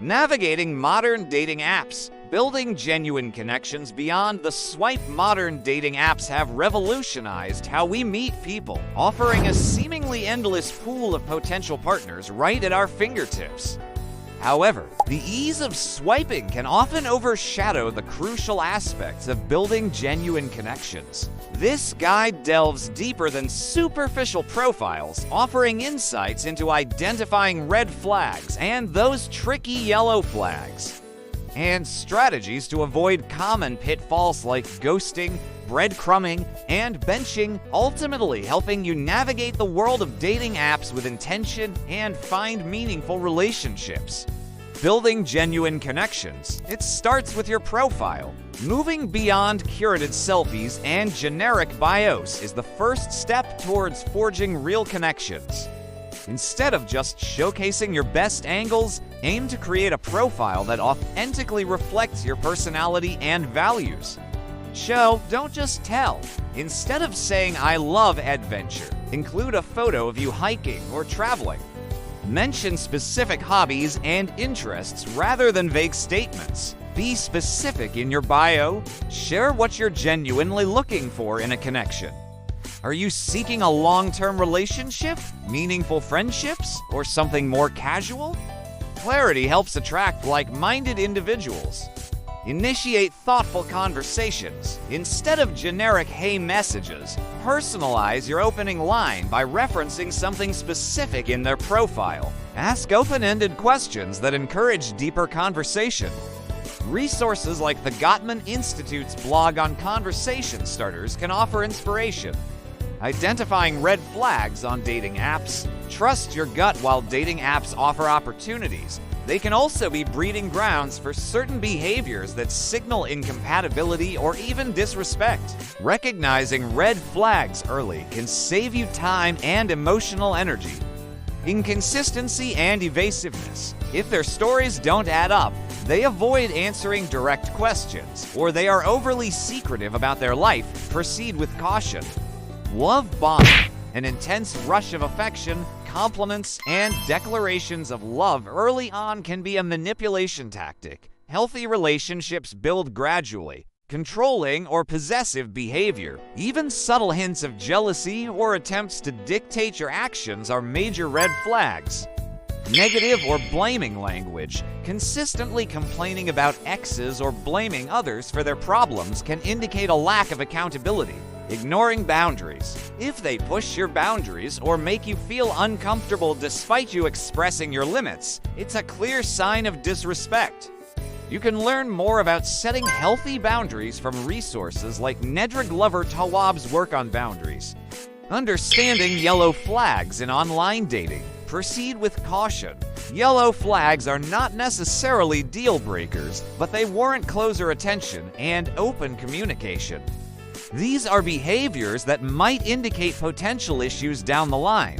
Navigating modern dating apps. Building genuine connections beyond the swipe. Modern dating apps have revolutionized how we meet people, offering a seemingly endless pool of potential partners right at our fingertips. However, the ease of swiping can often overshadow the crucial aspects of building genuine connections. This guide delves deeper than superficial profiles, offering insights into identifying red flags and those tricky yellow flags, and strategies to avoid common pitfalls like ghosting, breadcrumbing, and benching, ultimately helping you navigate the world of dating apps with intention and find meaningful relationships. Building genuine connections. It starts with your profile. Moving beyond curated selfies and generic bios is the first step towards forging real connections. Instead of just showcasing your best angles, aim to create a profile that authentically reflects your personality and values. Show, don't just tell. Instead of saying, "I love adventure," include a photo of you hiking or traveling. Mention specific hobbies and interests rather than vague statements. Be specific in your bio. Share what you're genuinely looking for in a connection. Are you seeking a long-term relationship, meaningful friendships, or something more casual? Clarity helps attract like-minded individuals. Initiate thoughtful conversations. Instead of generic "hey" messages, personalize your opening line by referencing something specific in their profile. Ask open-ended questions that encourage deeper conversation. Resources like the Gottman Institute's blog on conversation starters can offer inspiration. Identifying red flags on dating apps. Trust your gut. While dating apps offer opportunities, they can also be breeding grounds for certain behaviors that signal incompatibility or even disrespect. Recognizing red flags early can save you time and emotional energy. Inconsistency and evasiveness. If their stories don't add up, they avoid answering direct questions, or they are overly secretive about their life, proceed with caution. Love bombing. An intense rush of affection, compliments, and declarations of love early on can be a manipulation tactic. Healthy relationships build gradually. Controlling or possessive behavior, even subtle hints of jealousy or attempts to dictate your actions are major red flags. Negative or blaming language. Consistently complaining about exes or blaming others for their problems can indicate a lack of accountability. Ignoring boundaries. If they push your boundaries or make you feel uncomfortable despite you expressing your limits, it's a clear sign of disrespect. You can learn more about setting healthy boundaries from resources like Nedra Glover Tawwab's work on boundaries. Understanding yellow flags in online dating. Proceed with caution. Yellow flags are not necessarily deal breakers, but they warrant closer attention and open communication. These are behaviors that might indicate potential issues down the line.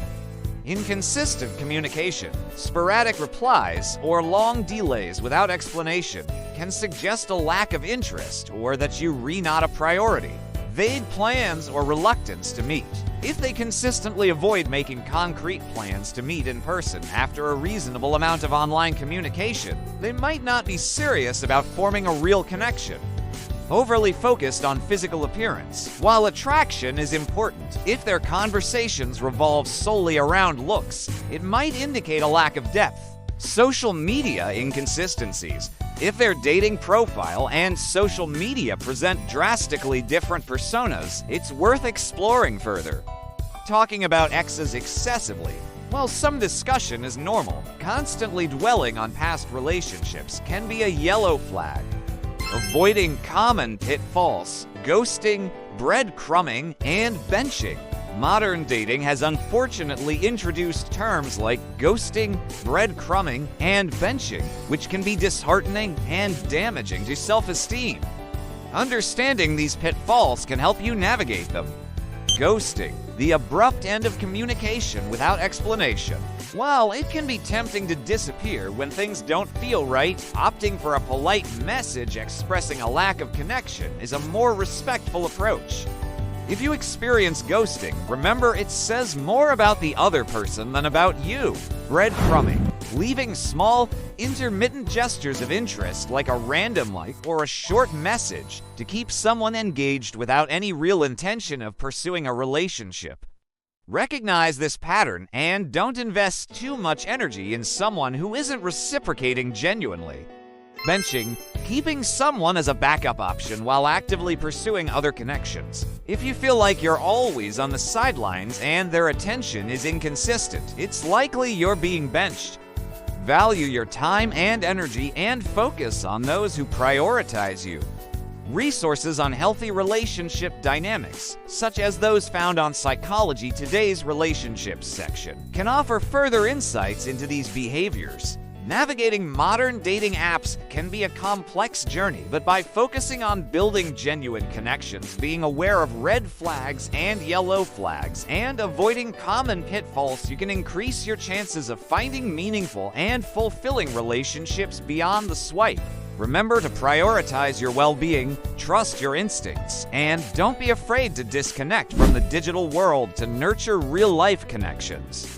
Inconsistent communication, sporadic replies, or long delays without explanation can suggest a lack of interest or that you're not a priority. Vague plans or reluctance to meet. If they consistently avoid making concrete plans to meet in person after a reasonable amount of online communication, they might not be serious about forming a real connection. Overly focused on physical appearance. While attraction is important, if their conversations revolve solely around looks, it might indicate a lack of depth. Social media inconsistencies. If their dating profile and social media present drastically different personas, it's worth exploring further. Talking about exes excessively. While some discussion is normal, constantly dwelling on past relationships can be a yellow flag. Avoiding common pitfalls, ghosting, breadcrumbing, and benching. Modern dating has unfortunately introduced terms like ghosting, breadcrumbing, and benching, which can be disheartening and damaging to self-esteem. Understanding these pitfalls can help you navigate them. Ghosting, the abrupt end of communication without explanation. While it can be tempting to disappear when things don't feel right, opting for a polite message expressing a lack of connection is a more respectful approach. If you experience ghosting, remember it says more about the other person than about you. Breadcrumbing. leaving small, intermittent gestures of interest like a random like or a short message to keep someone engaged without any real intention of pursuing a relationship. Recognize this pattern and don't invest too much energy in someone who isn't reciprocating genuinely. Benching, keeping someone as a backup option while actively pursuing other connections. If you feel like you're always on the sidelines and their attention is inconsistent, it's likely you're being benched. Value your time and energy and focus on those who prioritize you. Resources on healthy relationship dynamics, such as those found on Psychology Today's Relationships section, can offer further insights into these behaviors. Navigating modern dating apps can be a complex journey, but by focusing on building genuine connections, being aware of red flags and yellow flags, and avoiding common pitfalls, you can increase your chances of finding meaningful and fulfilling relationships beyond the swipe. Remember to prioritize your well-being, trust your instincts, and don't be afraid to disconnect from the digital world to nurture real-life connections.